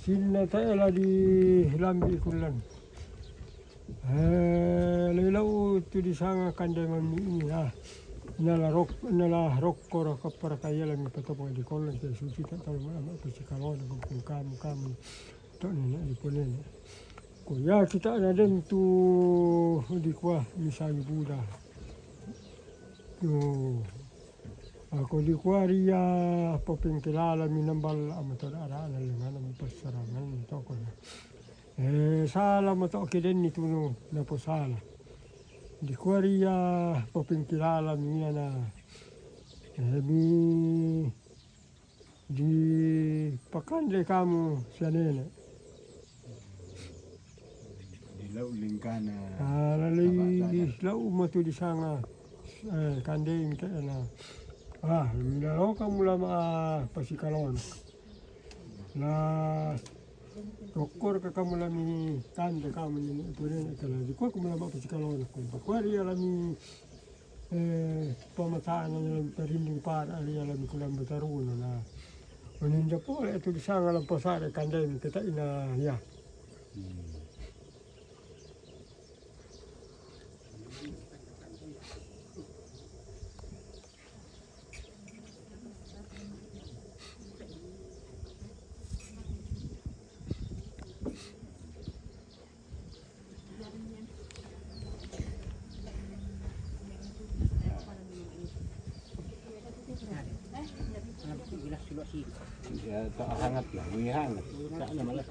Sila tayo di lambi kulan. Lailaw tu di sanga kandai mami ha. Nala rokkora kapara kayala mi patapo di kolan ke suci tak tahu mana pasti kalau ada kamu tak ni nak diponen. Ko ya kita ada dem tu di kuah misalnya Buddha. Tu ako di kuah ria popengkelala minambal amator arana lengan mi pasarangan to ko. Sala mo to kiden ni tuno na po sala. Di kuaria popengkelala mi na mi di pakande kamu sianene. Di lau lingkana. Lalai lau mo tu di sanga kande minta na. Minalo kamu lama pasikalon. Na dokor ka kamu lami tanda kamu ni punen kala di ko kamu lama pasikalon ko. Kuari alami pamataan ng perinding para ali alami kulang bataruno na. Uninda po ito di sanga lang pasare kande kita ina ya. Ya tak hangat lah, hangat. Tak ada malas.